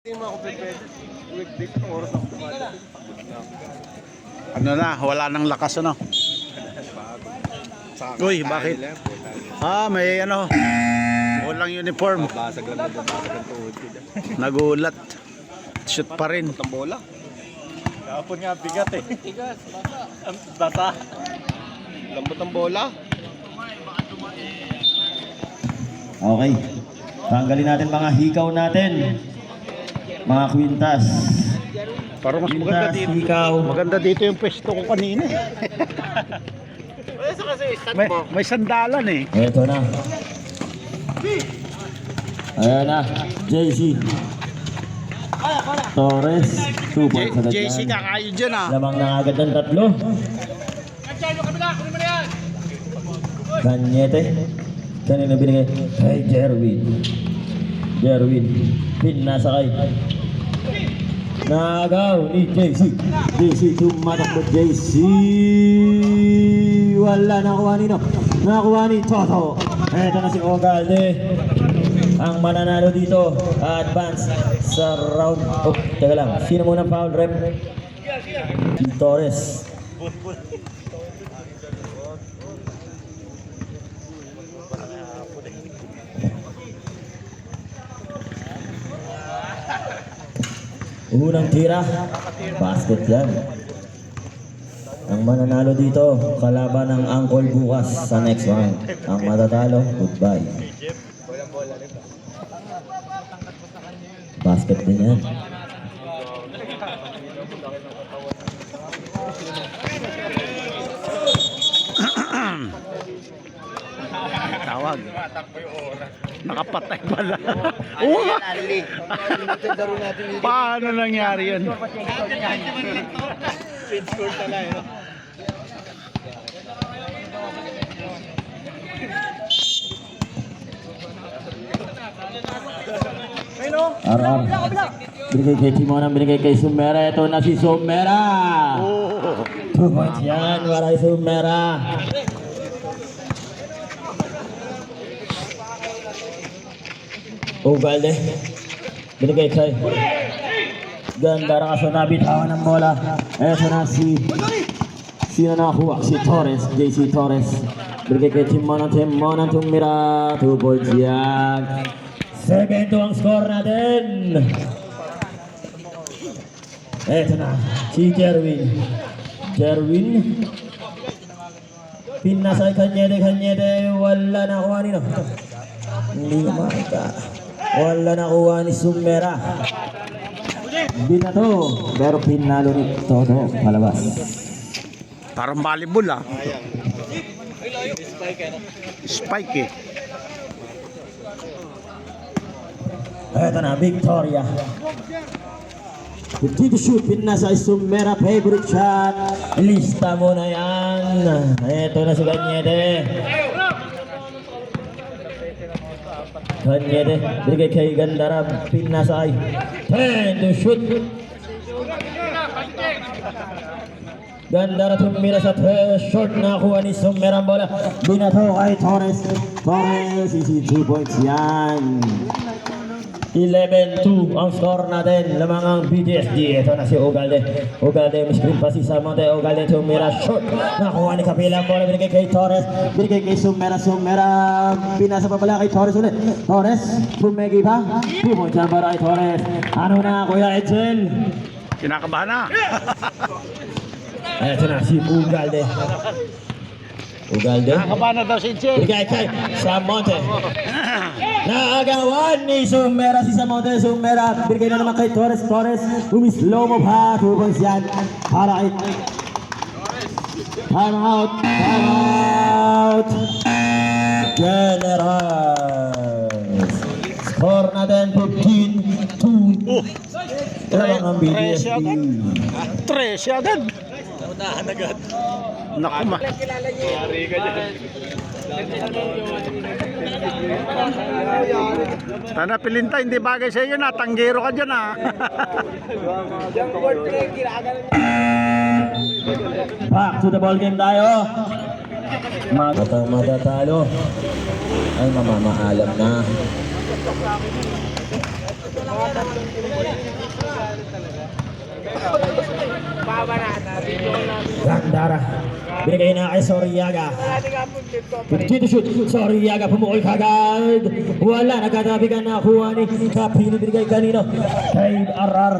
Hindi mo ako pwede. Weekday ko, oras ako tumagal. Ano na, wala nang lakas ano. Uy, bakit? May ano. Walang uniform. Basag lang ang tuhod ko dyan. Nagulat. Shoot pa rin. Ang bola. Kapon nga, bigat eh. Bigat, basa. Lambot ang bola. Okay. Tanggalin natin mga hikaw natin. Mga kwintas. Parang mas maganda Kwintas, dito. hikaw. Maganda dito yung pwesto ko kanina. May sandalan eh. Ito na. Ayan na. JC. Torres. 2 points agad JC yan. kakayo dyan ah. Lamang na agad ng tatlo. Kanyete. Kanina binigay kay Jerwin. Jerwin. Pinasakay. Nagaw ni JC. JC tumatakbo JC. Wala nakuha ni no. Nakuha ni Toto. Ito na si Ogalde. Ang mananalo dito. Advance sa round. Oh, teka lang. Sino muna foul rep? Torres. Unang tira, basket yan. Ang mananalo dito, kalaban ng Angkol bukas sa next round. Ang matatalo, goodbye. Basket din yan. Tawag. Nakapatay pala. Oo nga. Paano nangyari yun? RR. Binigay kay Timona, binigay kay Sumera. Ito na si Sumera. 2 points yan, waray Sumera. Ugalde. Binigay kay Gandara kaso nabitawan ng bola. Ito na si sino nakakuha? Si Torres, JC Torres. Binigay kay Timona tumira. 2 points yan. 7-2 ang score natin. Ito na si Jerwin. Jerwin. Pinasay Kanyede. Wala nakuha nino. Hindi maka. Wala nakuha ni Sumera. Binato. Pero pinalo ni Toto. Palabas. Parang volleyball ah. Spike eh. Ito na, Victoria. 50 to shoot, pinasa Sumera, favorite shot. Lista mo na yan. Ito na si Kanyede. Kanyede, binigay kay Gandara, pinasa ay 10 to shoot. Gandara tumira sa short na kuha ni Sumera ang bola. Binato kay Torres. Torres, isi 2 points yan. 11-2 ang score natin. Lamang ang BDSD. Ito na si Ugalde. Ugalde, miscreen pa si Samonte. Ugalde tumira short. Nakuha ni Kapila ang bola. Binigay kay Torres. Binigay kay Sumera. Pinasa pa pala kay Torres ulit. Torres, bumegi pa. 2 points yan para kay Torres. Ano na, Kuya Edsel? Kinakabahan na. Ito na si Ugalde. Ugalde. Kinakabahan na daw si Jen. Binigay kay Samonte. Naagawan ni Sumera si Samonte. Sumera. Binigay na naman kay Torres. Umislow mo pa. 2 points yan. Para kay time out. Generals. Score natin 15-2. Lamang ang BDSD. 13 agad. Naku ma. Tana pilinta, hindi bagay sa iyo na. Tanggero ka dyan ah. Back to the ball game tayo. Matatalo ay mamamaalam na. Gandara. Binigay na kay Soriaga. 50 to shoot. Soriaga pumukol kagad. Wala, nagkatabigan na kuha ni Kapili. Binigay kanino? Kay RR.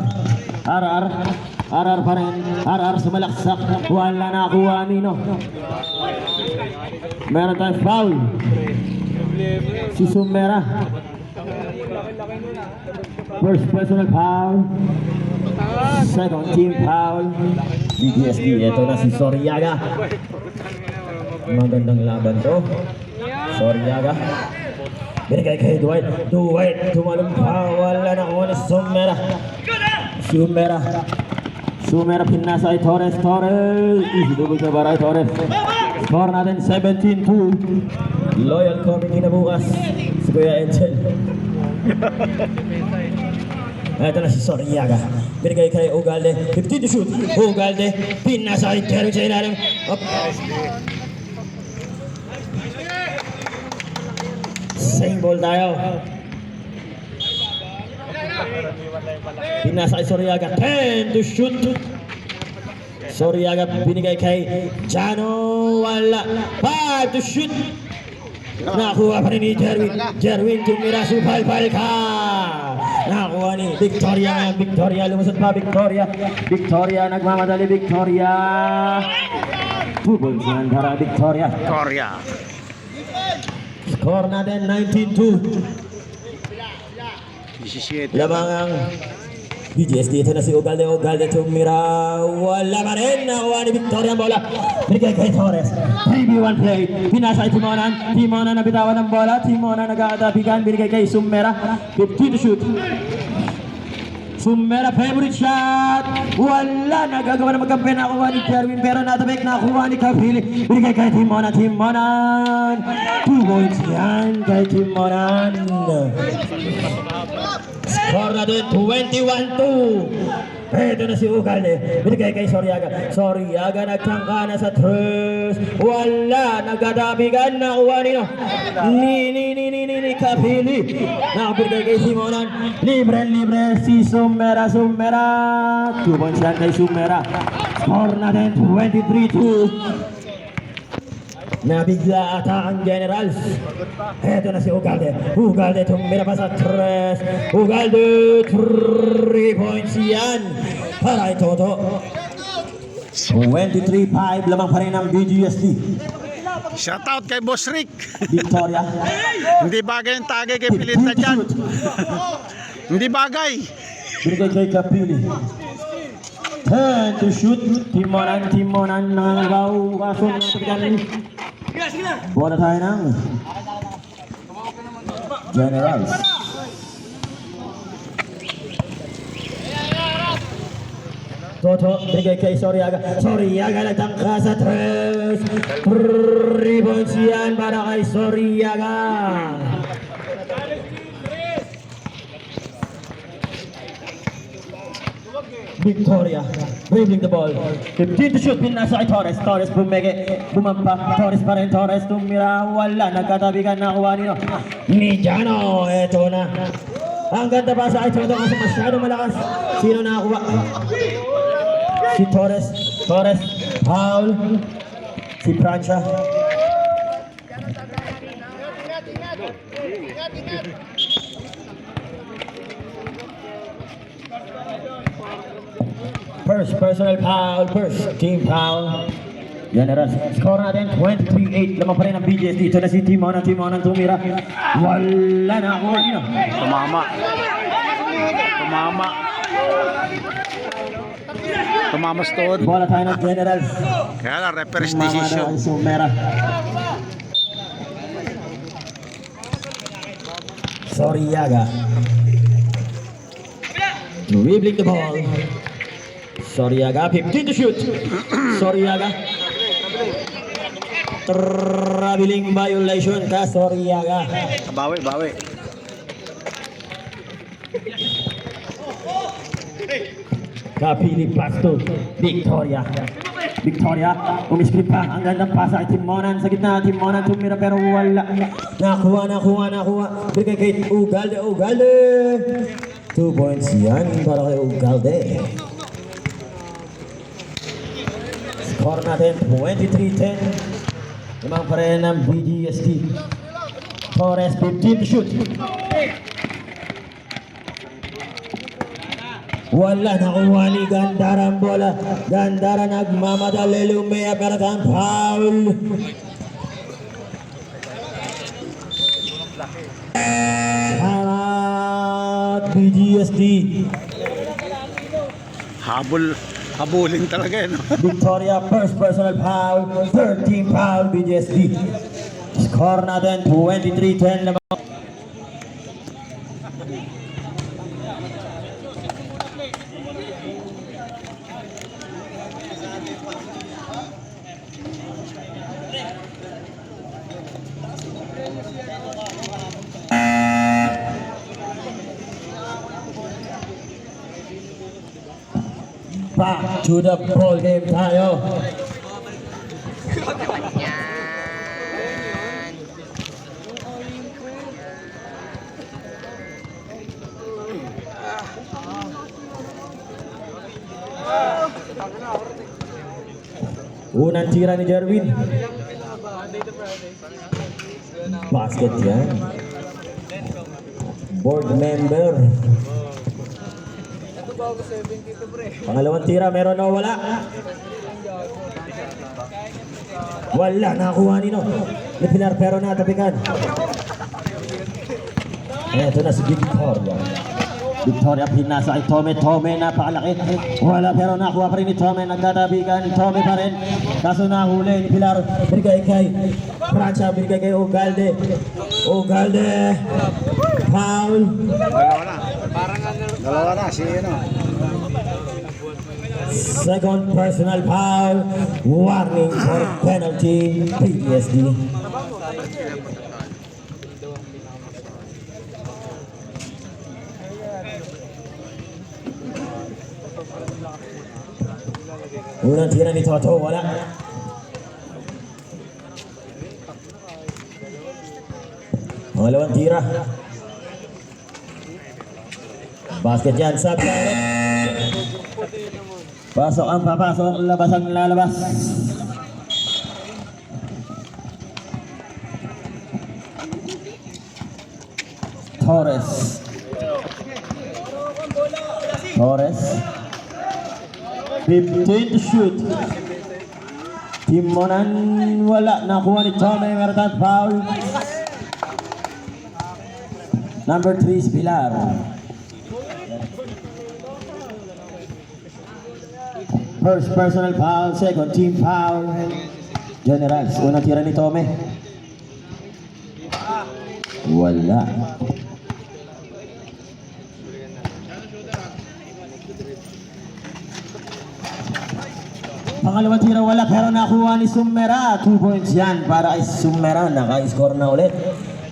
RR pa rin. RR sumalaksak. Wala na kuha nino. Meron tayong foul. Si Sumera. First personal foul. Second team foul. BGSD, ito na si Soriaga. Magandang laban to. Soriaga. Binigay kay Dwight. Dwight, tumalong pa. Wala na kuha ni Sumera. Sumera pinasa ay Torres. Idubog na baray Torres. Score natin 17-2. Loyal coming na bukas. Si Kuya Angel. Ito na si Soriaga. Binigay kay Ugalde. 50 to shoot. Ugalde. Pinasa ay Terry sa ilalim. Up. Same ball tayo. Pinasa kay Soriaga. 10 to shoot. Soriaga binigay kay Jano. Wala. 5 to shoot. Nakuha pa rin ni Jerwin tumira, supal-pal ka. Nakuha ni Victoria. Lumusot pa Victoria nagmamadali. Victoria 2 balls yan para Victoria. Score natin 19-2. 17. Labangang BGSD, ito na si Ugalde tumira. Wala pa rin. Nakuha ni Victoria ang bola. Binigay kay Torres. 3v1 play. Pinasa kay Timonan nabitawan ng bola. Timonan nag-aatapigan. Binigay kay Sumera. 50 to shoot. Sumera favorite shot. Wala. Nagagawa na magkampi. Nakuha ni Jerwin pero natabik. Nakuha ni Kapili. Binigay kay Timonan. 2 points yan kay Timonan. Score natin 21-2. Ito na si Ugalde. Binigay kay Soriaga nagtangka na sa tres. Wala. Nagadabigan. Nakuha nino. Ni Kapili. Nakabigay kay Simonan. Libre si Sumera. 2 points yan kay Sumera. Score natin 23-2. Nabigla ata ang Generals. Eto na si Ugalde tumira pa sa tres. Ugalde 3 points yan para itoto. 23-5 lamang pa rin ang BGSD. Shoutout kay Boss Rick. Victoria. Hindi bagay yung tagay kay Pilita dyan. Hindi bagay. Binigay kay Kapili. 10 to shoot. Timonan nangangabaw. Kaso ng tabigan. Bola tayo ng Generals. Toto, binigay kay Soriaga nagtangka sa tres. 3 points yan para kay Soriaga. Victoria, dribbling the ball. 15 to shoot, pinasa kay Torres bumampa. Torres pa rin, tumira. Wala, nagkatabigan. Nakuha nino ni Jano. Eto na. Ang ganda pa sa kay Toto kasi masyado malakas. Sino nakakuha? Si Torres, foul. Si Francia. First personal foul, first team foul. General, score natin 23-8. Lamang pa rin ang BGS dito na si Timonan tumira. Wala na ako. Tumama stone. Bola tayo ng General. Kaya lang, referee's decision. Sumera. Soriaga. Dribbling the ball. Soriaga, 15 to shoot. Soriaga. Traveling violation ka, Soriaga. Bawi. Kapili pass to Victoria, umiskrip pa. Ang gandang pasa kay Timonan sa gitna. Timonan tumira pero wala. Nakuha. Bigay kay Ugalde. 10 2 points yan para kay Ugalde. Score natin 23-10. Limang pa rin ng BGSD. Torres 15 to shoot. Wala nakuha ni Gandara ang bola. Gandara nagmamadali, lumiyap pero ang foul. Timeout BGSD. Habulin talaga yan. Victoria first personal foul, third team foul BGSD. Score natin 23-10 lamang. Back to the ball game tayo. Unang tira ni Jerwin. Basket yan. Board member. Pangalawang tira, meron o wala? Wala, nakakuha nino. Ni Pilar pero natapikan. Eto na si Victoria. Victoria pinasa kay Tome. Tome napakalaki. Wala pero nakuha pa rin ni Tome. Nagtatabikan. Tome pa rin. Kaso nahuli ni Pilar. Binigay kay Francia. Binigay kay Ugalde. Ugalde. Foul. Dalawa na, si ano. Second personal foul. Warning for penalty. PTSD. Unang tira ni Toto, wala. Pangalawang tira. Basket yan sa planet. Pasok ang papasok, labas ang lalabas. Torres. Torres. 15 to shoot. Timonan wala. Nakuha ni Tome. Meron tayong foul. Number 3 is Pilar. First personal foul, second team foul. Generals, unang tira ni Tome. Wala. Pangalawang tira wala pero nakuha ni Sumera. 2 points yan para kay Sumera. Naka-score na ulit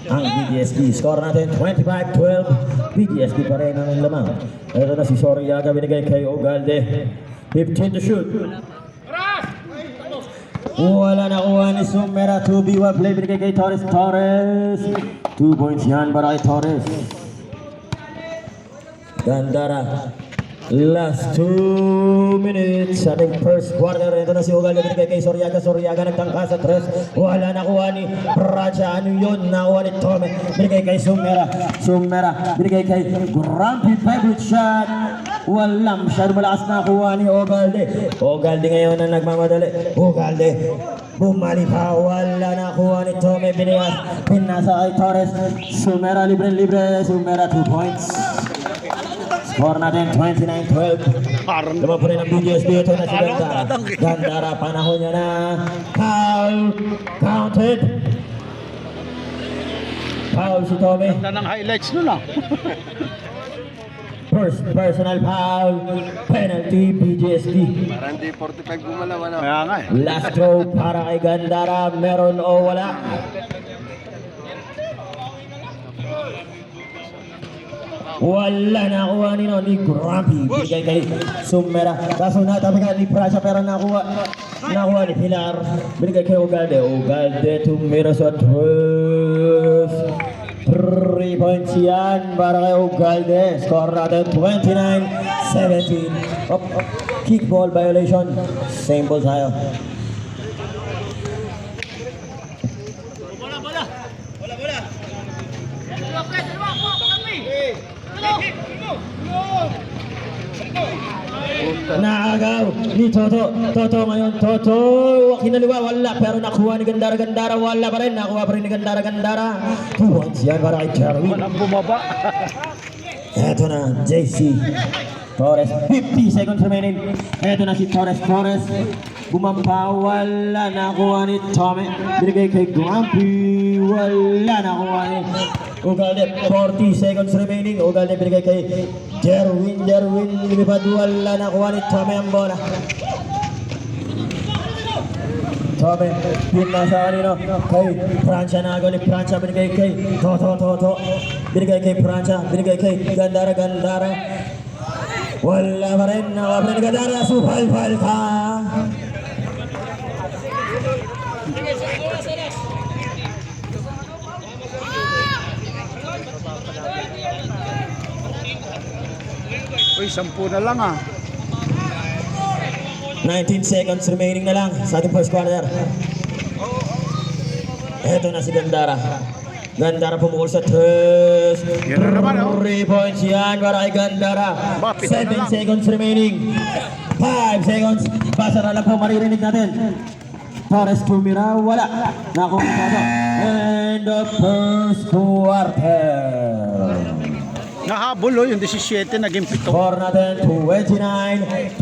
ang BGSD. Score natin 25-12. BGSD pa rin ang lamang. Ito na si Soriaga, binigay kay Ugalde. 15 to shoot. Wala nakuha ni Sumera. 2v1 play, binigay kay Torres. Torres. 2 points yan para kay Torres. Gandara. Last 2 minutes sa ating first quarter. Ito na si Ugalde, binigay kay Soriaga. Soriaga nagtangka sa 3. Wala nakuha ni Raja. Ano yun? Nakuha ni Tome. Binigay kay Sumera. Sumera. Binigay kay Grumpy. Favorite shot. Wala. Masyado malakas nakuha ni Ugalde. Ugalde ngayon na nagmamadali. Ugalde. Bumali pa. Wala nakuha ni Tome. Pinasa kay Torres. Sumera libre-libre. Sumera 2 points. Score natin 29-12. Lima po rin ang BGSD. Ito na si Gandara. Gandara, panahon niya na. Foul. Counted. Foul si Tome. Ganda ng highlights nun ah. First personal foul. Penalty BGSD. Parang di 45 gumalaw, ano? Kaya nga eh. Last throw para kay Gandara. Meron o wala? Wala nakuha nino ni Grumpy. Bigay kay Sumera. Kaso natabi ka ni Prasha pero nakuha ni Pilar. Binigay kay Ugalde. Ugalde tumira sa 12. 3 points yan para kay Ugalde. Score natin 29-17. Kick ball violation. Same ball tayo. Naagaw ni Toto. Toto ngayon. Toto. Kinaliwa. Wala. Pero nakuha ni Gandara. Wala pa rin. Nakuha pa rin ni Gandara. 2 points yan para kay Jerwin. Walang bumaba. Eto na. JC Torres. 50 seconds remaining. Eto na si Torres. Bumamba. Wala. Nakuha ni Tommy. Binigay kay Grumpy. Wala. Nakuha ni Ugalde. 40 seconds remaining. Ugalde binigay kay Jerwin. Lumipad. Wala. Nakuha ni Tommy ang bola. Tommy, yun na sa kanino, kay Francia na agaw ni Francia, binigay kay Toto, binigay kay Francia, binigay kay Gandara, wala pa rin, nakuha pa rin ni Gandara, supal-pal ka! Uy, 10 na lang ah. 19 seconds remaining na lang sa ating first quarter. Eto na si Gandara. Pumukol sa 3. Yan na naman, oh. 3 points yan para kay Gandara. 7 seconds remaining. 5 seconds. Basa na lang po maririnig natin. Torres tumira, wala. Nakuha ito. End of first quarter. Nahabol oh, yung 17 naging 7. Score natin 29-22.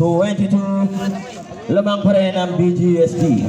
Lamang pa rin ang BGSD.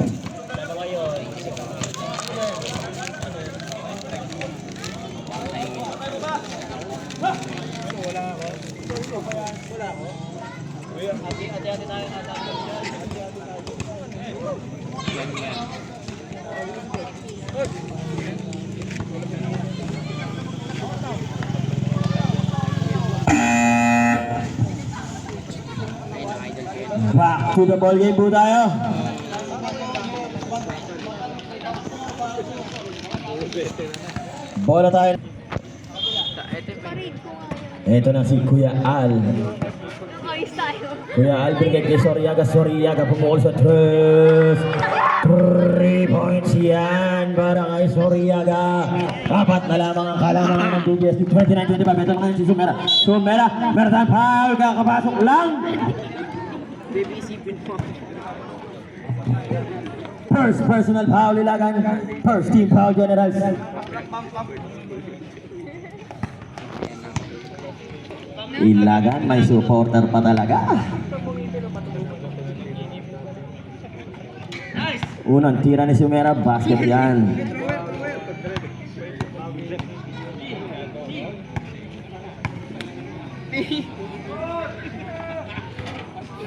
Back to the ball game po tayo. Bola tayo. Ito na si Kuya Al. Ayos tayo. Kuya Al binigay kay Soriaga pumukol sa 3 points yan para kay Soriaga. Apat na lamang ang kalamangan ng BGSD 29-25. Ito na si Sumera, meron tayong foul, kakapasok lang. First personal foul Ilagan. First team foul Generals. Ilagan may supporter pa talaga. Unang tira ni Sumera, basket yan.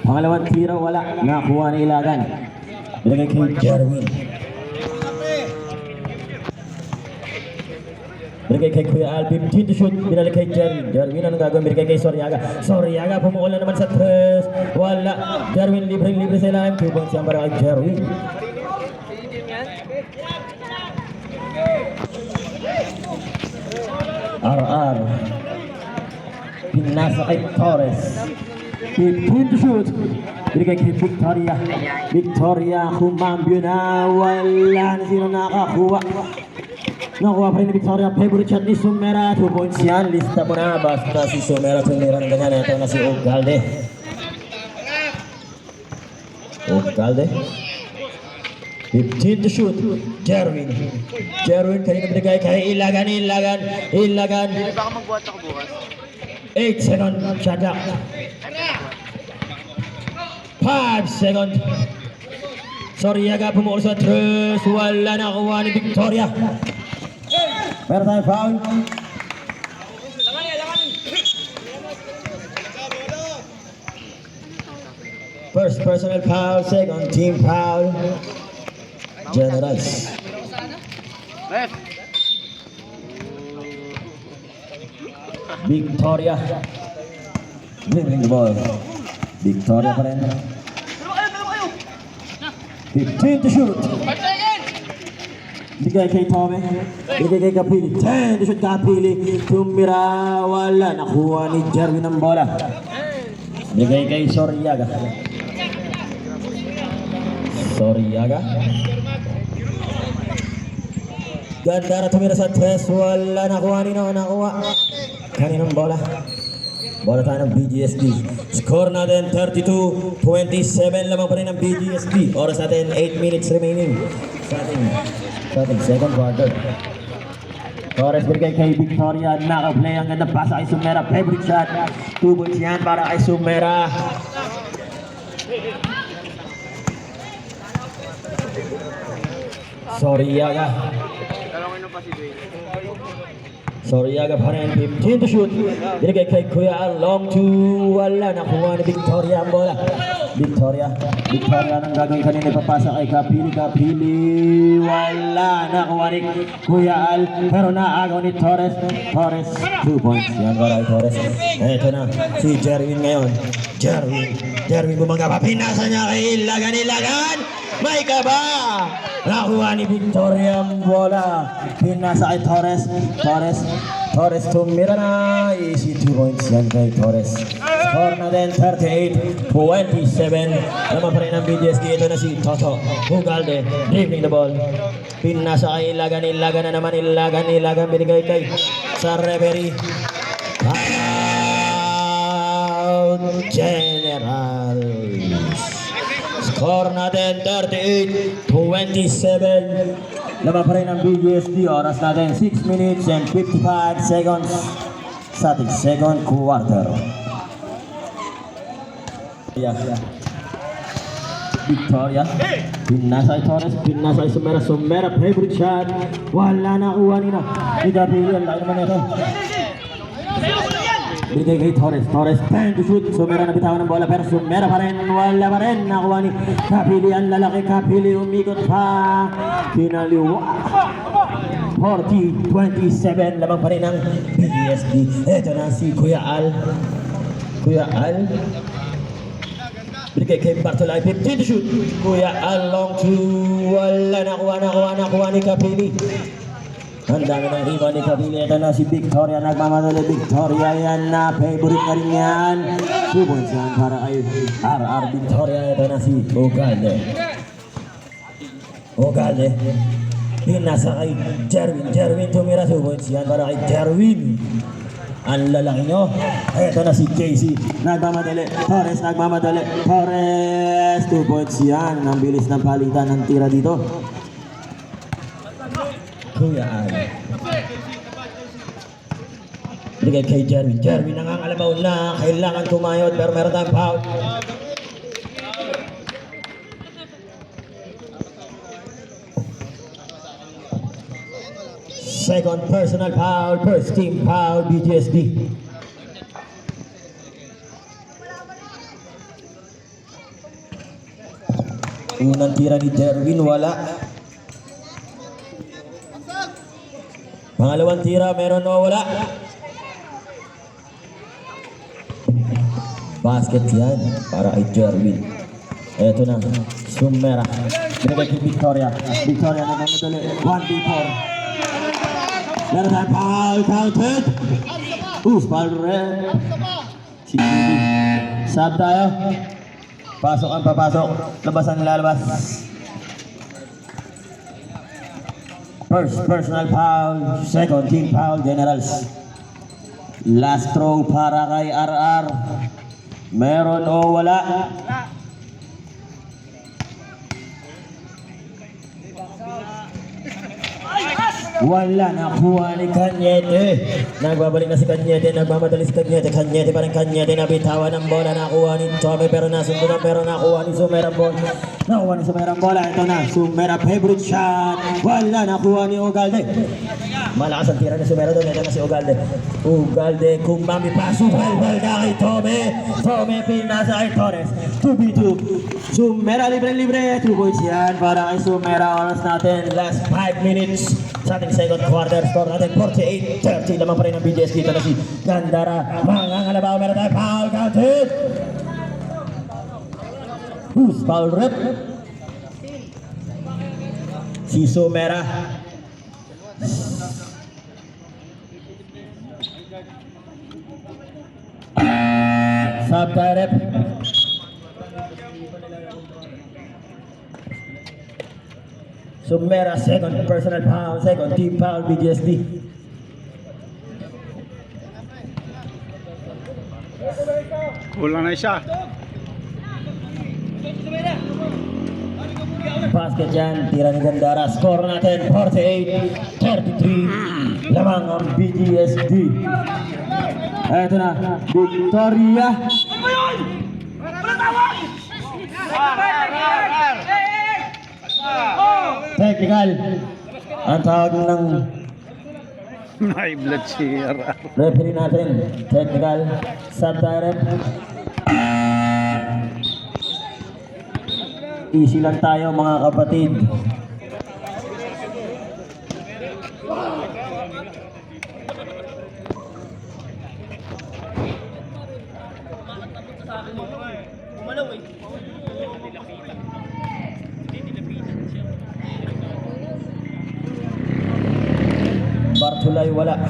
Pangalawang tira, wala. Nakuha ni Ilagan. Binigay kay Jerwin. Binigay kay Kuya Al. 15 to shoot. Binalik kay Jerwin. Jerwin, anong gagawin? Binigay kay Soriaga. Pumukol na naman sa 3. Wala. Jerwin, libre sa ilalim. 2 points yan para kay Jerwin. RR. Pinasa kay Torres. 15 to shoot. Binigay kay Victoria kumambyo na. Wala na sino nakakuha. Nakuha pa rin ni Victoria. Favorite shot ni Sumera. 2 points yan. Lista mo na. Basta si Sumera tumira ng ganyan. Ito na si Ugalde. Ugalde. 15 to shoot. Jerwin, kanina binigay kay Ilagan. Hindi ba ka magbuhat ako bukas? 8 second shot clock. 5 second. Soriaga pumukol sa 3. Wala nakuha ni Victoria. Meron tayong foul. First personal foul, second team foul. Generals. Left! Victoria. Dribbling the ball. Victoria pa rin. 15 to shoot. Bigay kay Tome. Bigay kay Kapili. 10 to shoot Kapili. Tumira. Wala. Nakuha ni Jerwin ang bola. Bigay kay Soriaga. Soriaga. Gandara tumira sa 3. Wala. Nakuha ni no. Nakuha. Kaninang bola. Bola tayo ng BGSD. Score natin 32-27 lamang pa rin ng BGSD. Oras natin 8 minutes remaining sa ating second quarter. Torres bigay kay Victoria. Naka-play ang ganda pasa kay Sumera. Favorite shot. 2 points yan para kay Sumera. Soriaga. Soriaga pa rin, 15 to shoot. Binigay kay Kuya Al, long to wala. Nakuha ni Victoria ang bola. Victoria nang gagawin kanina ipapasa kay Kapili. Wala. Nakuha ni Kuya Al. Pero naagaw ni Torres. 2 points. Yan para kay Torres. Ito na, si Jerwin ngayon. Jerwin bumaga pa. Pinasa niya kay Ilagan. May kaba! Nakuha ni Victoria ang bola. Pinasa kay Torres tumira na. Easy 2 points yan kay Torres. Score natin 38-27. Naman pa rin ang BGSD. Ito na si Toto Ugalde. Dribbling the ball. Pinasa kay Ilagan na naman. Ilagan binigay kay sa referee. Out General. Score natin 38-27. Laban pa rin ang BGSD. Oras natin 6 minutes and 55 seconds sa ating second quarter. Victoria. Pinasa kay Torres. Pinasa kay Sumera. Favorite shot. Wala na kuha nila. Igapili. Ang laki naman ito. Bigay kay Torres 10 to shoot. Sumera na bitawan ng bola pero Sumera pa rin. Wala pa rin. Nakuha ni Kapili. Ang lalaki Kapili. Umikot pa. Pinaliwa. 40-27. Lamang pa rin ang BGSD. Ito na si Kuya Al. Bigay kay Bartolay. 15 to shoot. Kuya Al long to. Wala. Nakuha ni Kapili. Ang dami ng rebound ni Kapili. Ito na si Victoria. Nagmamadali. Victoria yan na. Favorite na rin yan. 2 points yan para kay RR Victoria. Ito na si Ugalde. Pinasa kay Jerwin tumira. 2 points yan para kay Jerwin. Ang lalaki nyo. Ito na si JC. Nagmamadali. Torres. 2 points yan. Ang bilis ng palitan ng tira dito. Kuya Al. Bigay kay Jerwin nangangalabaw na. Kailangan tumayot pero meron tayong foul. Second personal foul. First team foul. BGSD. Unang tira ni Jerwin. Wala. Pangalawang tira, meron o wala. Basket yan para kay Jerwin. Eto na, Sumera. Binigay kay Victoria na mamadali. 1v4. Meron tayong foul, counted. Foul red. Si Gili. Sub tayo. Pasok ang papasok. Labasan lalabas. First personal foul, second team foul, Generals. Last throw para kay RR. Meron o wala? Wala, nakuha ni Kanyete. Nagbabalik na si Kanyete, nagmamadali si Kanyete. Kanyete pa rin Kanyete, nabitawan ng bola. Nakuha ni Tome pero nasundunan, pero nakuha ni Sumera bola. Nakuha ni Sumera bola. Ito na, Sumera favorite shot. Wala, nakuha ni Ugalde. Malakas ang tira ni Sumera doon. Ito na si Ugalde kung mamipaso. Balbalda kay Tome. Tome pinasa kay Torres. 2v2. Sumera libre-libre. 2 points yan para kay Sumera. Oras natin, last 5 minutes sa ating second quarter. Score natin 48-30. Lamang pa rin ang BGS dito na si Gandara. Mangangalabaw, meron tayo foul, counted. Who's foul rep? Si Sumera. Sub-direct. Sumera, second personal foul, second team foul, BGSD. Kulang na isa. Basket yan, tira ni Gandara. Score natin, 48-33. Lamang ang BGSD. Eto na, Victoria. Technical. Ang tawag ng May blood shear. referee natin. Technical. Sub-direct. Easy lang tayo mga kapatid. Bartulay wala.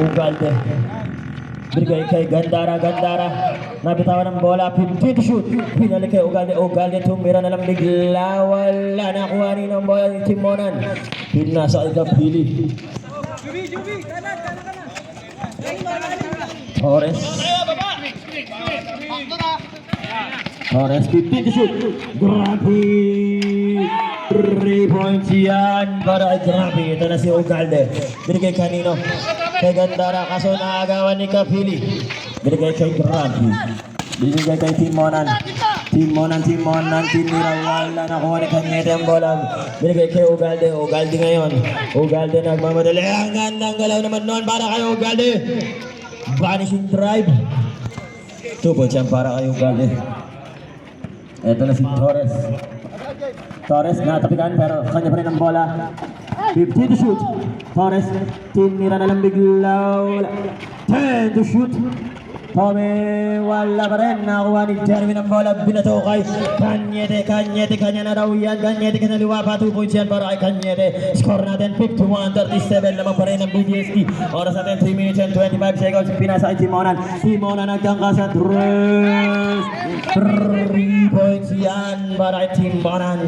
Ugalde. Bigay kay Gandara. Nabitawan ng bola. 50 to shoot. Pinalik kay Ugalde. Tumira na lang bigla. Wala. Nakuha rin ang bola ni Timonan. Pinasa ay Kapili. Torres. 50 to shoot. Grabe. 3 points yan para grabe. Ito na si Ugalde. Binigay kanino? Kay Gandara. Kaso naagawan ni Kapili. Binigay kay Grabe. Binigay kay Timonan. Tinira. Wala. Nakuha ni Kanyete ang bola. Binigay kay Ugalde. Ugalde ngayon. Ugalde nagmamadali. Ang gandang galaw naman noon para kay Ugalde. Vanishing drive. 2 points yan para kay Ugalde. Ito na si Torres. Torres natapikan pero kanya pa rin ang bola. 50 to shoot. Torres, tinira na lang bigla. 10 to shoot. Tome, wala pa rin. Nakuha ni Jeremy ng bola. Binato kay Kanyete. Kanya na raw yan. Kanyete kanaliwa pa. 2 points yan para kay Kanyete. Score natin 51-37. Lamang pa rin ang BGSD. Oras natin 3 minutes and 25 seconds. Pinasa kay Timonan. Timonan nagkangka sa 3 points yan para kay Timonan.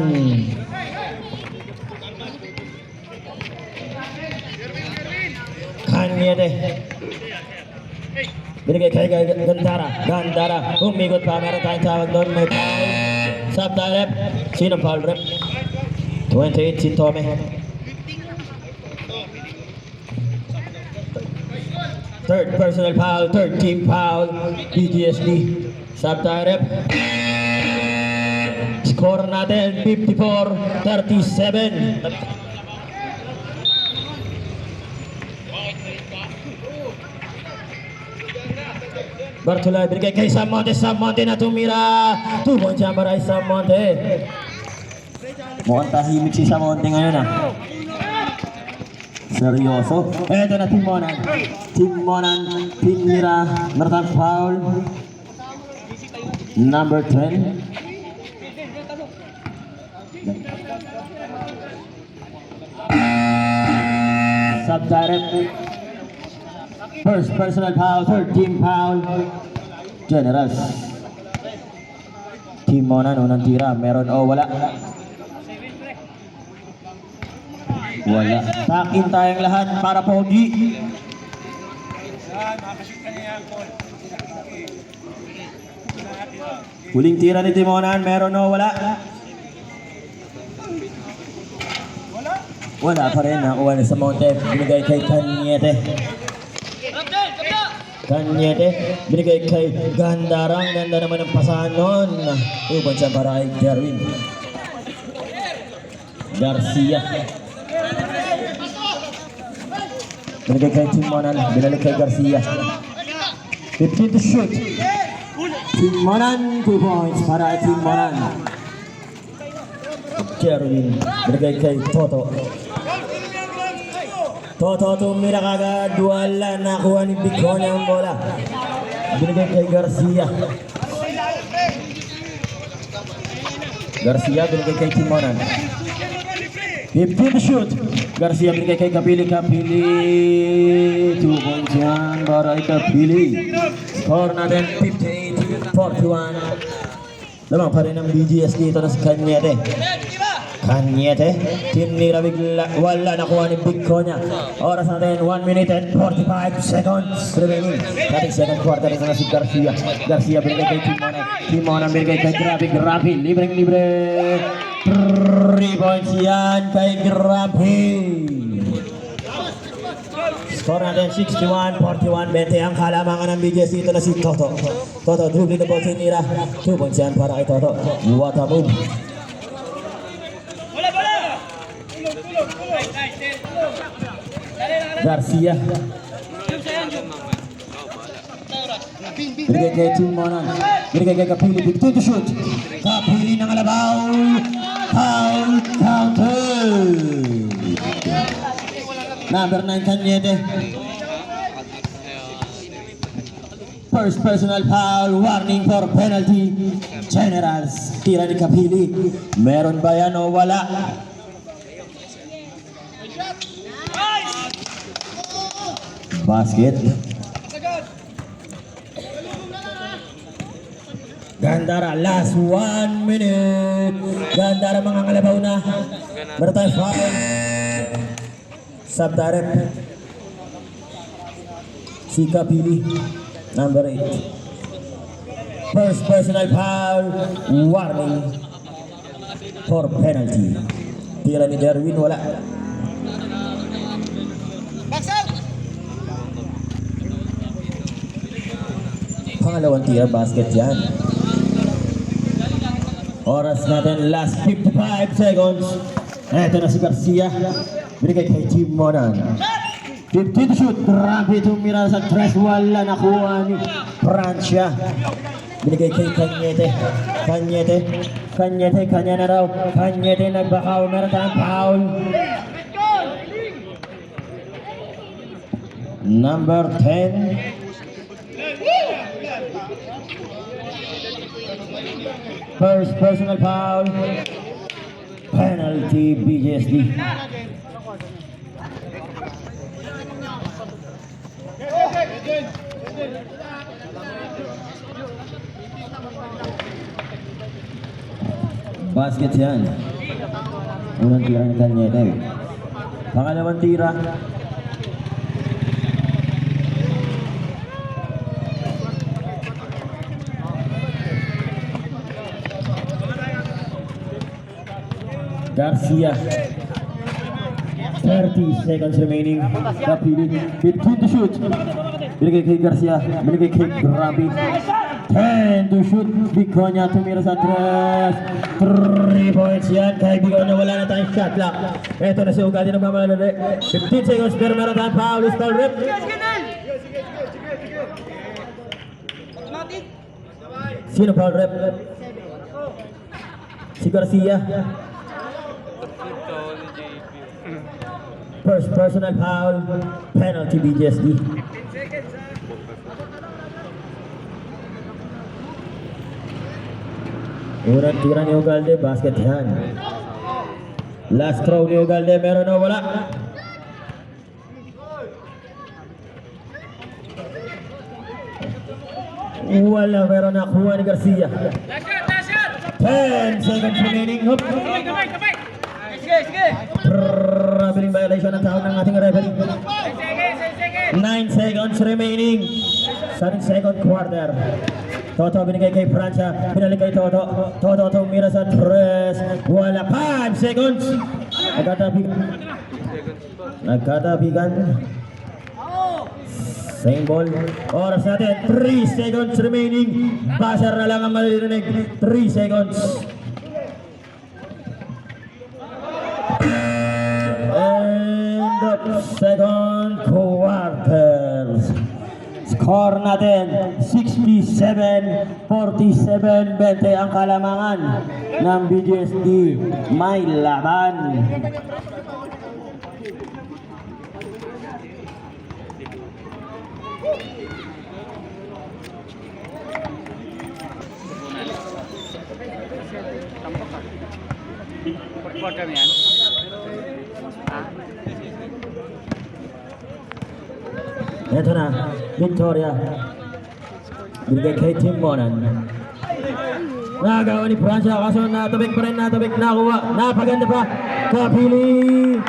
Kanyete. Binigay kay Gandara. Umikot pa. Meron tayong tawag doon. May foul. Sub-direct. Sino foul rep? 28 si Tome. Third personal foul. Third team foul. BGSD. Sub-direct. Score natin 54-37. Bartolay, binigay kay Samonte na tumira. 2 points yan para kay Samonte. Mukhang tahimik si Samonte ngayon Seryoso. Eto na Timonan. Tinira. Meron foul. Number 10. Sub-direct. First personal foul, third team foul. Generals. Timonan, unang tira. Meron o wala? Wala. Takin tayong lahat para Pogi. Huling tira ni Timonan. Meron o wala? Wala pa rin. Nakuha ni Samonte. Binigay kay Kanyete, binigay kay Gandara. Ang ganda naman ng pasahan nun. Uban siya para kay Derwin Garcia. Binigay kay Timonan. Binalik kay Garcia. 15 to shoot. Timonan, 2 points para kay Timonan. Derwin, binigay kay Toto. Toto tumira kagad. Wala nakuha ni Biconia ang bola. Binigay kay Garcia. Garcia binigay kay Timonan. 15 to shoot. Garcia binigay kay Kapili. Kapili. 2 points yan para kay Kapili. Score natin 58-41. Lamang pa rin ang BGS dito na si Cañete. Cañete. Tinira bigla. Wala nakuha ni Biconia. Oras natin 1 minute and 45 seconds remaining. Dating second quarter ito na si Garcia. Garcia binigay kay Timonan. Timonan binigay kay Grabe. Grabe. Libreng-libre. 3 points yan kay Grabe. Score natin 61-41. 20 ang kalamangan ng BGS dito na si Toto. Toto dribbling the ball, tinira. 2 points yan para kay Toto. What a move. Garcia. Binigay kay Timonan. Binigay kay Kapili. 15 to shoot. Kapili ng alabaw. Foul counter. Number 9 Cañete. First personal foul. Warning for penalty. Generals. Tira ni Kapili. Meron ba yan o wala? Basket. Gandara, last 1 minute. Gandara mga ngalabaw na. Meron tayong foul. Subdirect. Si Kapili. Number 8. First personal foul. Warning for penalty. Tira ni Derwin, wala. Pangalawang tira, basket yan. Oras natin, last 55 seconds. Eto na si Garcia. Binigay kay Timonan. 15 to shoot. Grabe tumira sa tres. Wala nakuha ni Francia. Binigay kay Cañete. Cañete. Cañete. Kanya na raw. Cañete nagbakaw. Meron tayong foul. Number 10. First personal foul. Penalty BGSD. Basket yan. Unang tira ni Cañete. Pangalawang tira. Garcia. 30 seconds remaining. Kapili. 15 to shoot. Binigay kay Garcia. Binigay kay Grabe. 10 to shoot. Biconia tumira sa tres. 3 points yan. Kay Biconia wala na tayong shot clock. Ito na si Ugadi na mamalala. 15 seconds pero meron tayong foul. Foul rip. Sino foul rep? Si Garcia. First personal foul. Penalty BGSD. Unang tira ni Ugalde, basket yan. Last throw ni Ugalde, meron o wala? Wala, meron na kuha ni Garcia. 10 seconds remaining. Hop. Traveling violation ng tao ng ating referee. 9 seconds remaining. Sa second quarter. Toto binigay kay Francia. Binalik kay Toto. Toto tumira sa tres. Wala. 5 seconds. Nagkatabigan. Same ball. Oras natin. 3 seconds remaining. Buzzer na lang ang maririnig. 3 seconds. Second quarter. Score natin 67-47, 20 ang kalamangan ng BGSD. May laban. Report kami yan. Ito na, Victoria. Binigay kay Tim Monan. Nagawa ni Francia, kaso natabik pa rin, nakuha. Napaganda pa. Kapili.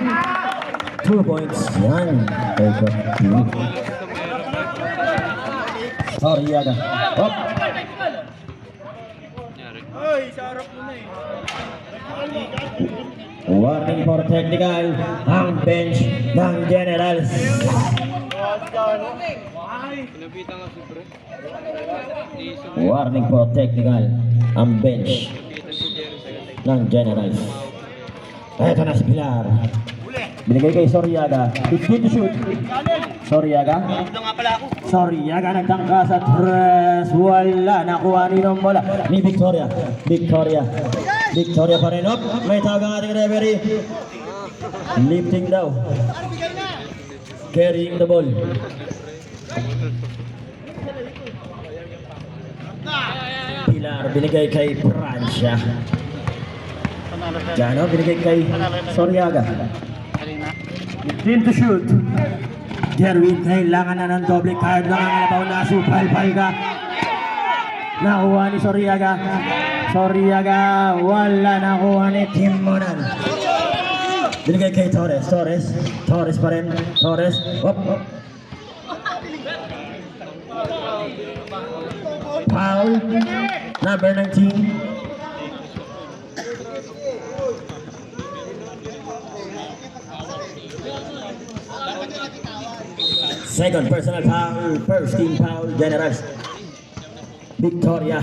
2 points. Yan. Kay Kapili. Sorry, Yaga. Hop. Warning for technical ang bench ng Generals. Warning for technical ang bench ng Generals. Ito na si Pilar. Binigay kay Soryaga. 15 to shoot. Soryaga. Soryaga nagtangka sa tres. Wala. Nakuha ni Nombola. Ni Victoria. Victoria pa rin. Up. May tawag ang ating referee. Lifting daw. Carrying the ball. Pilar binigay kay Francia. Jano binigay kay Soryaga. 15 to shoot. Jerwin, kailangan na ng doble card ng Angalabaw na supal-pal ka. Nakuha ni Soryaga. Soryaga, wala nakuha ni Tim Monan. Binigay kay Torres. Torres pa rin. Torres. Hop. Foul. Number 19. Second personal foul, first team foul, Generals. Victoria.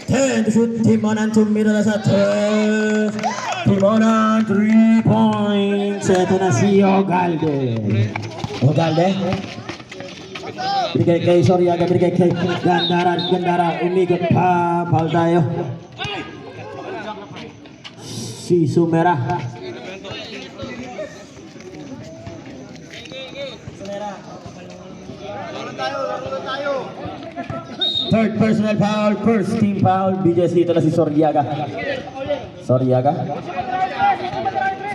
10 to shoot, Timonan tumira na sa 3. Timonan, 3 points. Ito na si Ogalde. Binigay kay Soryaga, binigay kay Gandara, umikot pa, foul tayo. Si Sumera. Third personal foul, first team foul. BJS dito na si Soryaga.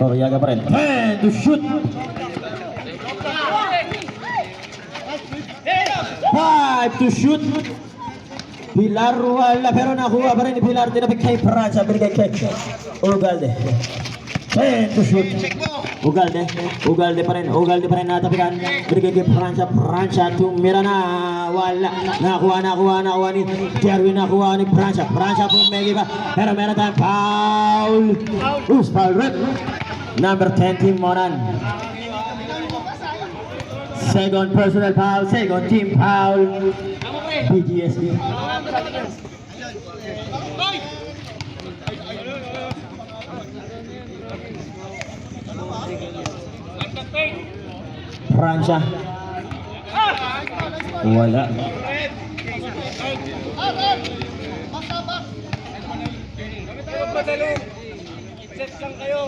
Soryaga pa rin. 10 to shoot. 5 to shoot. Pilar wala pero nakuha pa rin ni Pilar. Tinapik kay Francia, binigay kay Ugalde. 10 to shoot. Ugalde pa rin natapikan. Binigay kay Francia tumira na. Wala. Nakuha ni Jerwin, nakuha ni Francia pumegi pa. Pero meron tayong foul. Foul rep. Number 10, Tim Monan. Second personal foul, second team foul. BGSD. Francia. Wala. Set lang kayo.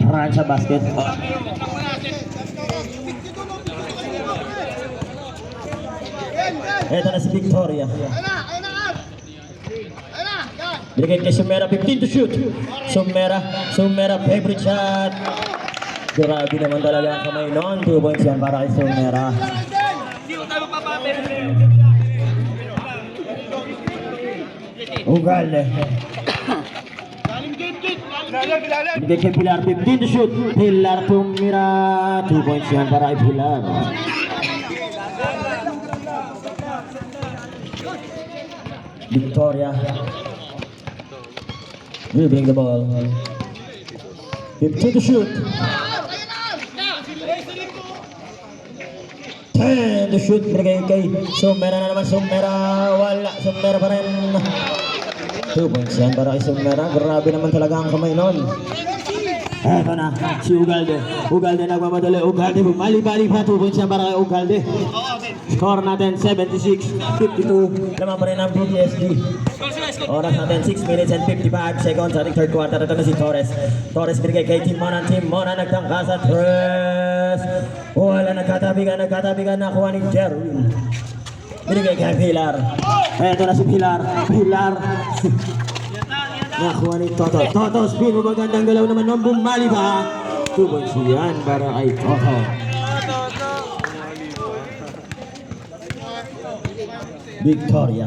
Francia basket. Ito na si Victoria. Binigay kay Sumera, 15 to shoot. Sumera, favorite shot. Grabe naman talaga ang kamay noon. 2 points yan para kay Sumera. Ugalde. Binigay kay Pilar, 15 to shoot. Pilar tumira. 2 points yan para kay Pilar. Victoria. Dribbling the ball. 15 to shoot. 10 to shoot. Binigay kay Sumera na naman. Wala. Sumera pa rin. 2 points yan para kay Sumera. Grabe naman talaga ang kamay nun. Eto na, si Ugalde. Ugalde nagmamadali. Ugalde, bumali-bali pa. 2 points yan para kay Ugalde. Score natin, 76-52. Lamang pa rin ang BDSD. Oras natin, 6 minutes and 55 seconds. Ating third quarter. Ito na si Torres. Torres binigay kay Team Monan. Team Monan nagtangka sa Torres. Wala, nagkatabigan. Nakuha ni Jerwin. Binigay kay Pilar. Eto na si Pilar. Nakuha ni Toto. Toto spin. Magandang galaw naman nung bumali ba? 2 points yan para kay Toto. Victoria.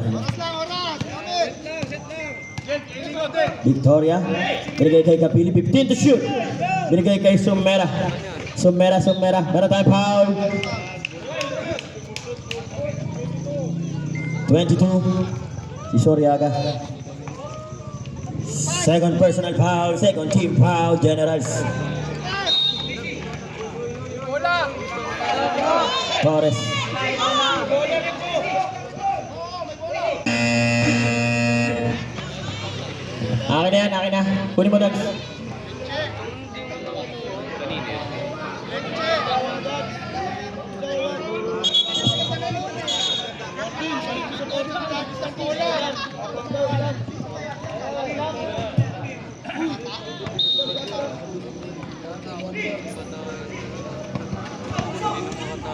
Binigay kay Kapili. 15 to shoot. Binigay kay Sumera. Meron tayong foul. 22. Si Soriaga. Second personal foul, second team foul, Generals. Torres. Akin na. Kunin mo, Dags.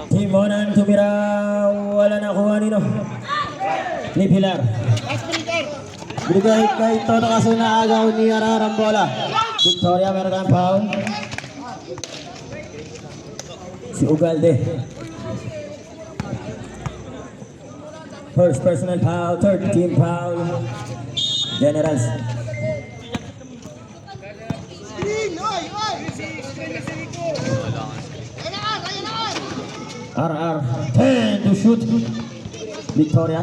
Team Monan tumira, wala nakuha nino. Ni Pilar. Binigay kay Toto kaso naagaw ni Ararambola. Victoria meron tayong foul. Si Ugalde. First personal foul, third team foul. Generals. RR 10 to shoot. Victoria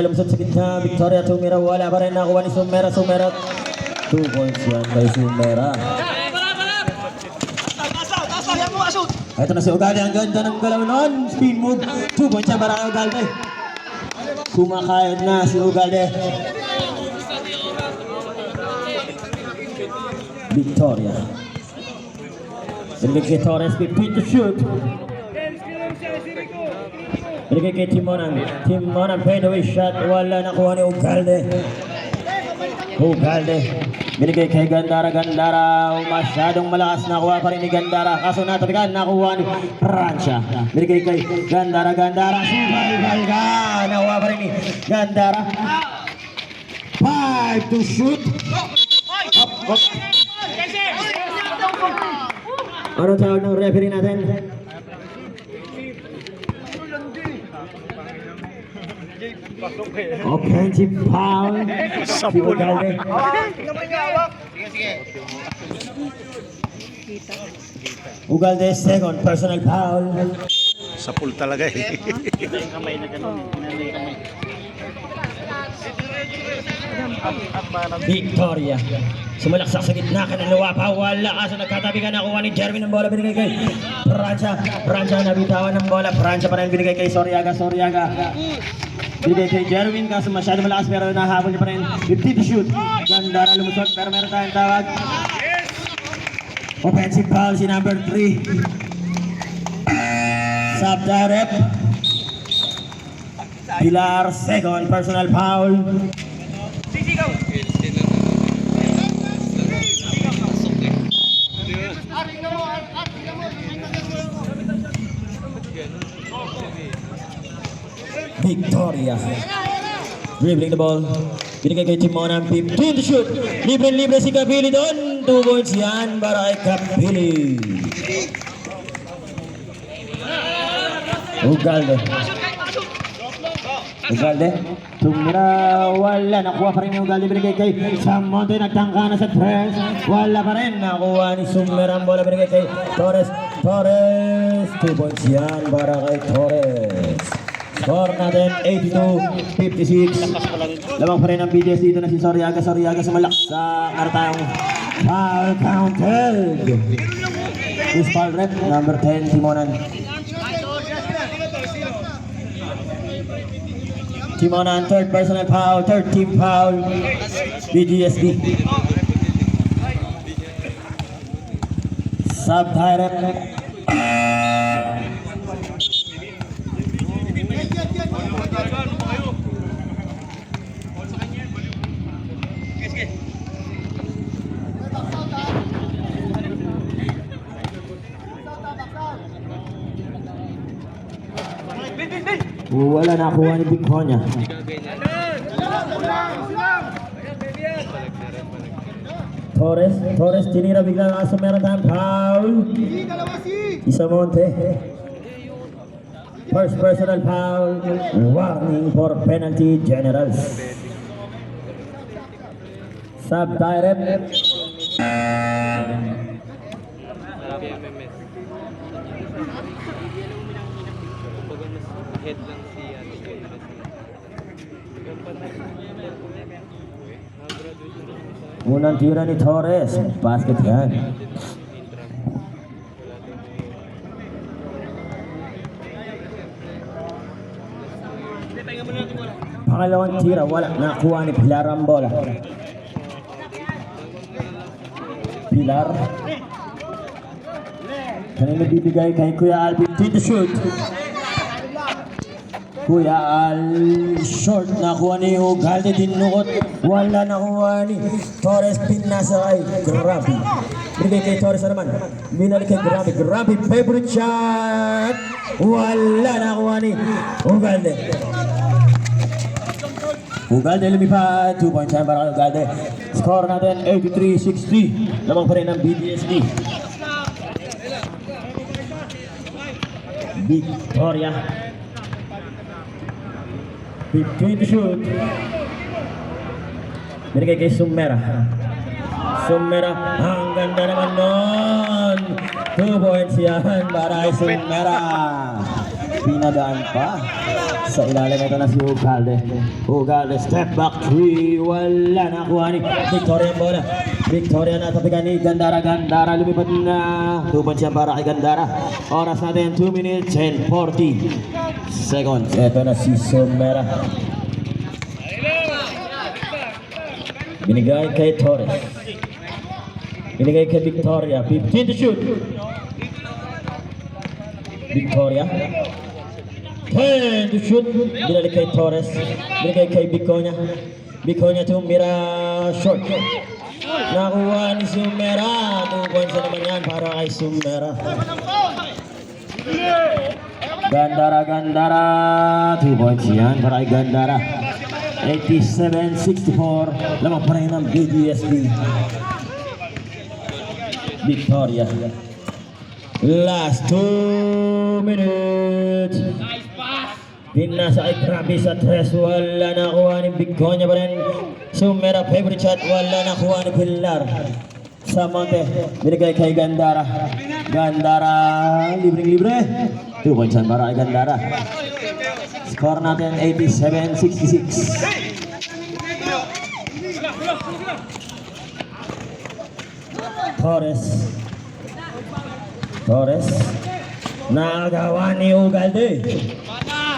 lumusot sa gitna. Victoria tumira, wala pa rin nakuha ni Sumera. 2 points yan kay Sumera. Ito na si Ugalde. Ang ganda ng galaw nun. Spin move. 2 points yan para kay Ugalde. Kumakayod na si Ugalde. Victoria. Binigay kay Torres. 15 to shoot. Binigay kay Team Monan. Fadeaway shot. Wala nakuha ni Ugalde. Binigay kay Gandara. Masyadong malakas nakuha pa rin ni Gandara. Kaso natabigan, nakuha ni Francia. Binigay kay Gandara. Subalbal ka. Nakuha pa rin ni Gandara. 5 to shoot. Up. Ano tawag ng referee natin? Offensive foul. Si Ugalde. Ugalde second personal foul. Sapul talaga eh. Kamay na ganun. Victoria. Sumalaksak sa gitna, kanalawa pa, wala kaso nagkatabi ka, nakuha ni Jerwin ng bola, binigay kay Francia nabitawan ng bola, Francia pa rin binigay kay Soriaga, binigay kay Jerwin, kaso masyado malakas pero nahabol niya pa rin, 50 to shoot, ganda na lumusot pero meron tayong tawag. Offensive foul si number 3. Sub direct. Pilar second personal foul. Victoria. Dribbling the ball. Binigay kay Team Monan. 15 to shoot. Libre si Kapili doon. 2 points yan para kay Kapili. Ugalde. Tumira. Wala. Nakuha pa rin yung Ugalde. Binigay kay Samonte. Nagtangka na sa tres. Wala pa rin. Nakuha ni Sumera ang bola. Binigay kay Torres. 2 points yan para kay Torres. Score natin 82-56. Lamang pa rin ang BDS dito na si Soriaga sumalak sa kartang foul counted. This foul rep number 10 Timonan. Timonan third personal foul, third team foul. BGSD. Sub-direct. Wala nakuha ni Biconia. Torres tinira biglang aso meron tayong foul. Isamonte. First personal foul. Warning for penalty generals. Sub-direct. Head lang siya. Unang tira ni Torres. Basket yan. Pangalawang tira, wala. Nakuha ni Pilar ang bola. Pilar. Kanina bibigay kay Kuya Alvin to shoot. Kuya Al short, nakuha ni Ugalde, dinukot. Wala nakuha ni Torres, pinasa kay Grabe. Binigay kay Torres naman. Binalik kay Grabe. Grabe, favorite shot. Wala nakuha ni Ugalde. Ugalde lumipad. 2 points yan para kay Ugalde. Score natin 83-60. Lamang pa rin ang BDSD. Victoria. 15 to shoot. Binigay kay Sumera. Sumera, ang ganda naman nun. 2 points yan para kay Sumera. Pinadaan pa. Sa ilalim ito na si Ugalde. Ugalde, step back 3. Wala nakuha ni Victoria ang bola. Victoria natapigan ni Gandara. Gandara lumipad na. 2 points yan para kay Gandara. Oras natin 2 minutes and 40 seconds. Ito na si Sumera. Binigay kay Torres. Binigay kay Victoria. 15 to shoot. Victoria. 10 to shoot. Binalik kay Torres. Binigay kay Biconia. Biconia tumira short. Nakuha ni Sumera. 2 points na naman yan para kay Sumera. Gandara, Gandara. 2 points yan para kay Gandara. 87-64. Lamang pa rin ng BDSD. Victoria. Last 2 minutes. Pinasa kay Grabe sa 3. Wala nakuha ni Biconia pa rin. Sumera favorite shot. Wala nakuha ni Pilar. Sa Monte. Binigay kay Gandara. Gandara. Libre-libre. 2 points yan para kay Gandara. Score natin 87-66. Torres. Torres. Nagawa ni Ugalde.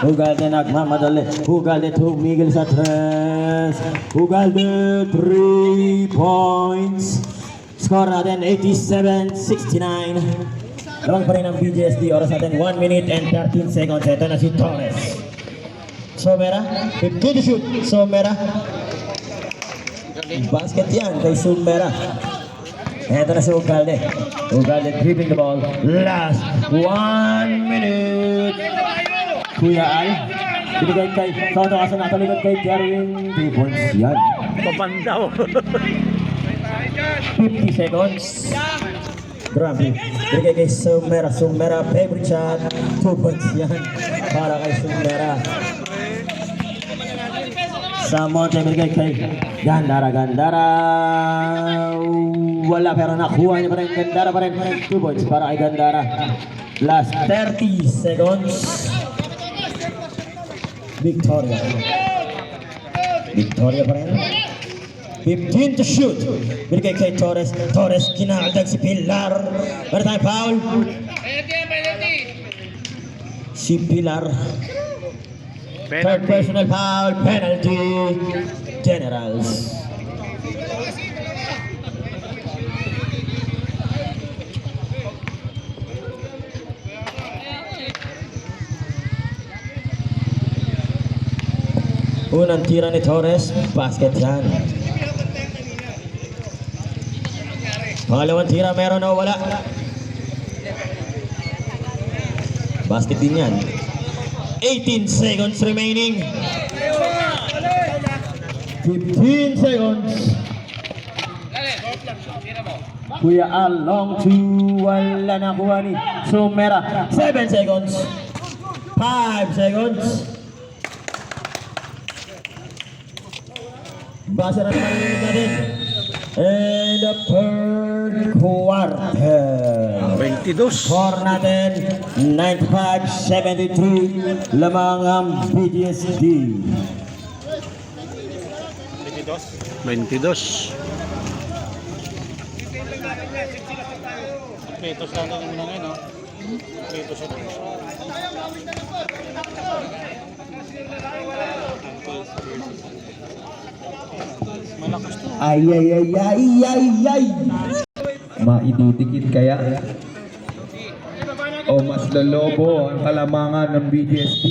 Ugalde nagmamadali. Ugalde tumigil sa 3. Ugalde 3 points. Score natin 87-69. Lamang pa rin ang BGSD. Oras natin 1 minute and 13 seconds. Ito na si Torres. Sumera. 15 to shoot. Sumera. Basket yan kay Sumera. Ito na si Ugalde. Ugalde dribbling the ball. Last 1 minute. Kuya Al. Binigay kay Toto Kaso natalikod kay Jerwin. 2 points yan. Papandaw. 50 seconds. Grabe. Binigay kay Sumera. Sumera favorite shot. 2 points yan para kay Sumera. Sa Monte binigay kay Gandara. Gandara. Wala pero nakuha niya pa rin. Gandara pa rin. 2 points para kay Gandara. Last 30 seconds. Victoria. Victoria pa rin. 15 to shoot. Binigay kay Torres. Torres kinaaldag si Pilar. Meron tayong foul. Si Pilar. Third personal foul. Penalty. Generals. Unang tira ni Torres, basket yan. Pangalawang tira, meron o wala? Basket din yan. 18 seconds remaining. 15 seconds. Kuya Al, long two, wala na kuha ni Sumera. 7 seconds. 5 seconds. Basa na naman ulit natin. And the third quarter. 22. Score natin 95-73 lamang ang BGSD. 22. Petos lang ang muna ngayon, no? Petos ito. Malakas to. Ay, ay, ay, ay, ay, ay. Maidudikit kaya o mas lolobo ang kalamangan ng BGSD.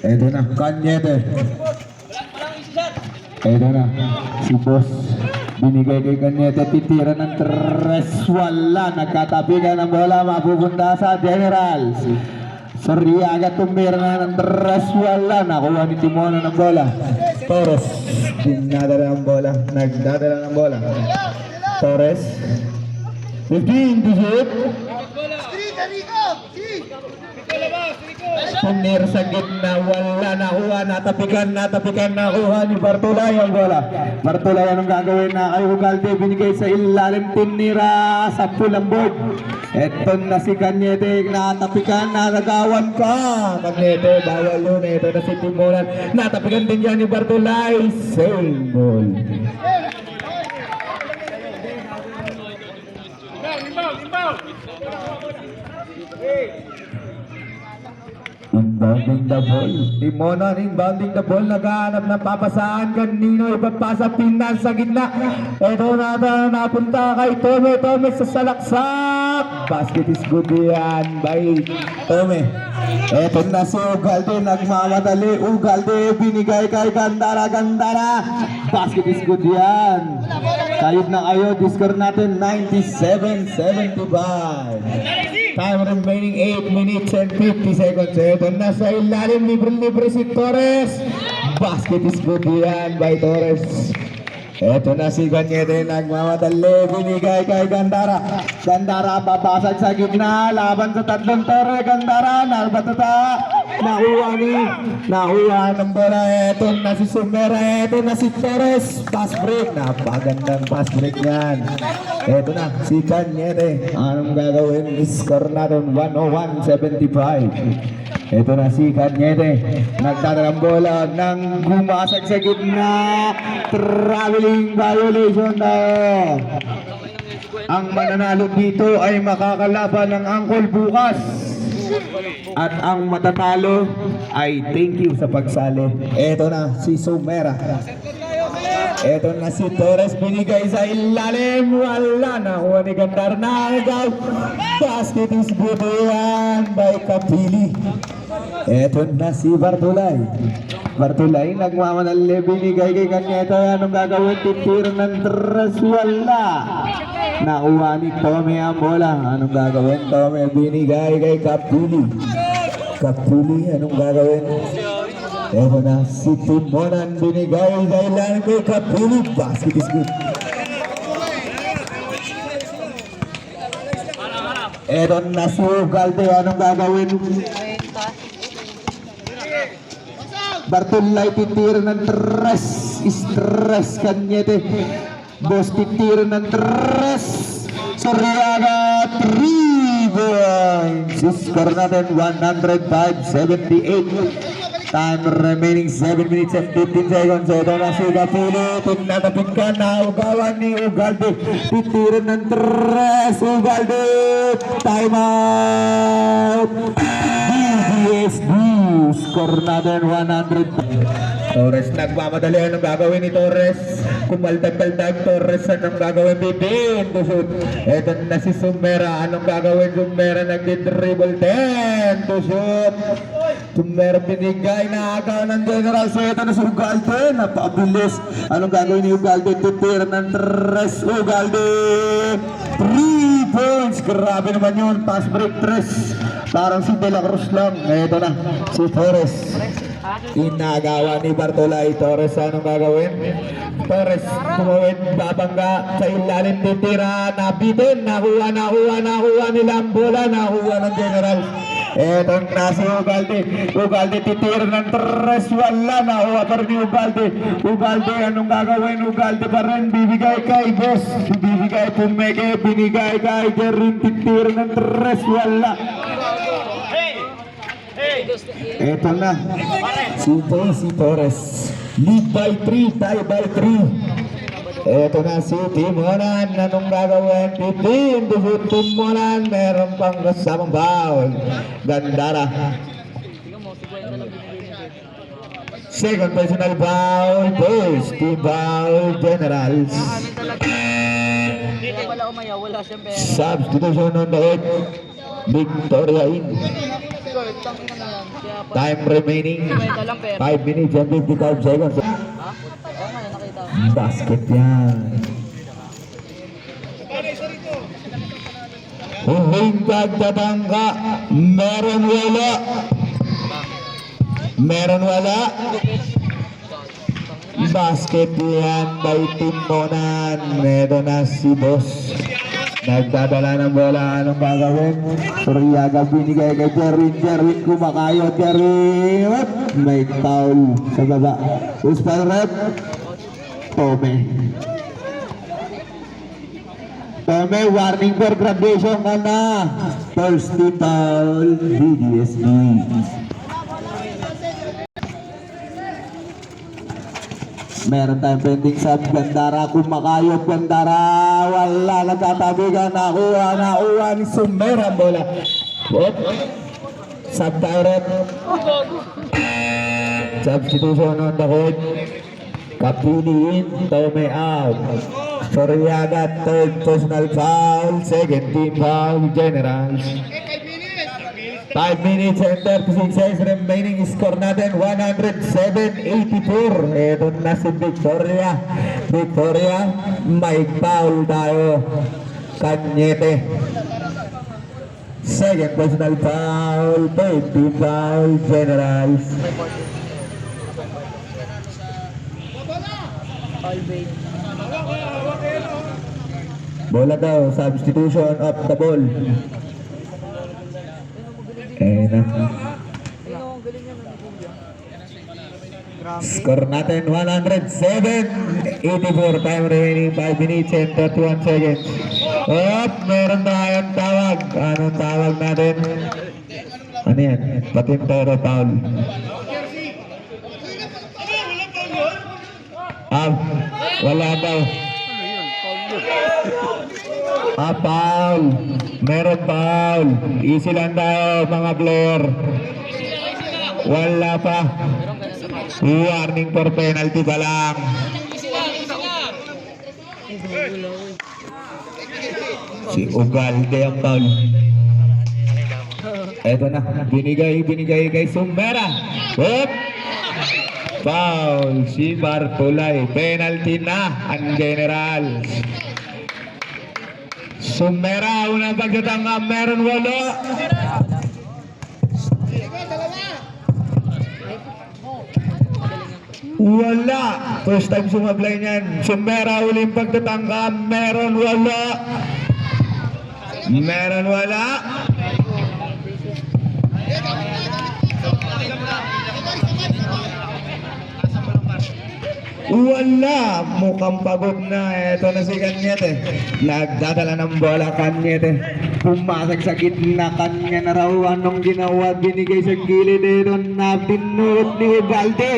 Eto na, Kanyete. Eto na, si Boss. Binigay kay Kanyete, titira ng tres. Wala, nagkatabigan ng bola, mapupunta sa Generals. Sariaga tumira na ng tres. Wala, nakuha ni Timono ng bola. Torres, dinadala ng bola, nagdadala ng bola. Torres, 15 to shoot. Tumira sa gitna, wala, nakuha, natapikan, nakuha ni Bartolay ang bola. Bartolay, anong gagawin na kay Ugalde? Binigay sa ilalim, tinira sa pulang board. Eto na si Kanyete, natapikan, nagagawan ka. Kanyete, bawal yun. Eto na si Timonan, natapikan din yan ni Bartolay. Same ball. Inbounding the ball. Timonan inbounding the ball. Naghahanap ng papasaan kanino. Ipapasa Pinan sa gitna. Ito na napunta kay Tome. Tome sa salaksak. Basket is good yan by Tome. Ito na si Ugalde. Nagmamadali. Ugalde binigay kay Gandara. Gandara. Basket is good yan. Kayod na kayo. Discore natin 97-75. Time remaining 8 minutes and 50 seconds. Ito na sa ilalim, libre-libre si Torres. Basket is good yan by Torres. Ito na si Ganyete, nagmamadali, binigay kay Gandara. Gandara babasag sa gitna, laban sa tatlong Torres. Gandara, nalbatata. Nakuha ng bola. Ito na si Sumera, ito na si Torres. Pass break, napagandang pass break yan. Ito na si Ganyete. Anong gagawin? Score natin 101-75. Ito na si Kanyete, nagdadalang bola nang gumasag sa gitna. Traveling violation tayo. Ang mananalo dito ay makakalaban ng angkol bukas. At ang matatalo ay thank you sa pagsali. Ito na si Sumera. Ito na si Torres, binigay sa ilalim. Wala na, kuha ni Gandar na. Basket is good yan by Kapili. Ito na si Bartolay. Bartolay, nagmamanali, binigay kay Kanyete. Anong gagawin? Titiro ng tres. Wala. Nakuha ni Tome ang bola. Anong gagawin? Tome, binigay kay Kapili. Kapili, anong gagawin? Ito na si Timonan, binigay sa ilalim kay Kapili. Basket is good. Ito na si Ugalde, anong gagawin? Bartolay, titira ng tres. Stress Kanyete. Boss, titira ng tres. Soriaga, 3 points. Score natin 105-78. Time remaining 7 minutes and 15 seconds. Ito na si Kapili. Tinatapin ka na. Ugawan ni Ugalde. Titira ng tres. Ugalde. Time out. BGSD. Score natin 100. Torres, nagmamadali. Anong gagawin ni Torres? Kumaldag-kaldag Torres. Anong gagawin? Bibin to shoot. Ito na si Sumera. Anong gagawin? Sumera nagdi-dribble 10 to shoot. Tumero binigay na agaw ng General. So ito na si Ugalde. Napakabilis. Anong gagawin ni Ugalde? Tutira ng 3. Ugalde. 3 points. Grabe naman yun. Pass break 3. Parang si De La Cruz lang. Ito na. Si Torres. Inagawa ni Bartolay. Torres, anong gagawin? Torres, kumawin, babangga sa ilalim, titira, nabitin, nakuha nila ang bola, nakuha ng General. Etong nasa Ugalde. Ugalde titira ng 3, wala, nakuha pa rin ni Ugalde. Ugalde, anong gagawin? Ugalde pa rin, bibigay kay Boss, bibigay Pumeke, binigay kay Jerin, titira ng 3, wala. Eto na, si Torres. Lead by 3, tie by 3. Eto na si Timonan. Anong gagawin? Timonan. Meron pang kasamang foul. Gandara. Second personal foul. First team foul. Generals. Kaya pala umayaw, wala siyang pera. Substitution on the 8. Victoria in. Time remaining 5 minutes and 55 seconds. Basket yan. Huling pagtatangka. Meron wala. Basket yan by Timonan. Ito na si Boss. Nagdadala ng bola, anong gagawin? Suryaga binigay kay Jerin kumakayo, Jerin! May foul sa baba. Who's pa rep? Tome, warning for graduation ka na. First team foul, BDSD. Meron tayong pending sub. Gandara, kumakayot. Gandara, wala, nagtatabigan. Nakuha ni Sumera ang bola. Sub direct. Substitution on the court. Kapili in, Tome out. Soryaga, third personal foul. Second team foul, Generals. 5 minutes and 36 seconds remaining. Score natin 107-84. Ito na si Victoria. May foul tayo. Cañete. Second personal foul. Third team foul, Generals. Bola daw. Substitution of the ball. Score natin 107-84. Time remaining 5 minutes and 31 seconds. Meron tayong tawag. Anong tawag natin? Ano yan? Patintero foul. Wala daw. Foul. Meron foul. Easy lang tayo mga player. Wala pa. Warning for penalty pa lang. Si Ugalde ang foul. Eto na. Binigay kay Sumera. Foul. Si Bartolay. Penalty na ang General. Sumera, unang pagtatangka, meron wala. Wala. First time sumablay niyan. Sumera, uling pagtatangka, meron wala. Wala, mukhang pagod na. Ito na si Cañete. Nagdadala ng bola, Cañete. Pumasag sa gitna, kanya na raw. Anong ginawa? Binigay sa gilid. Ito na pinuot ni Ugalde.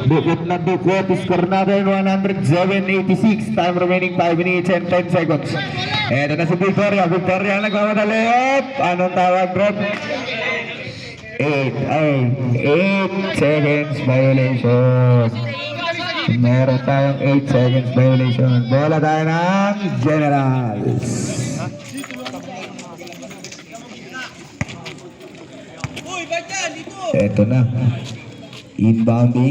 Dukot na dukot. Score natin 107-86. Time remaining 5 minutes and 10 seconds. Ito na si Victoria. Victoria nagmamadali. Anong tawag, bro? 8 seconds violation. Meron tayong 8 seconds violation. Bola tayo ng Generals. Uy, ba't yan? Dito! Eto na. Inbounding.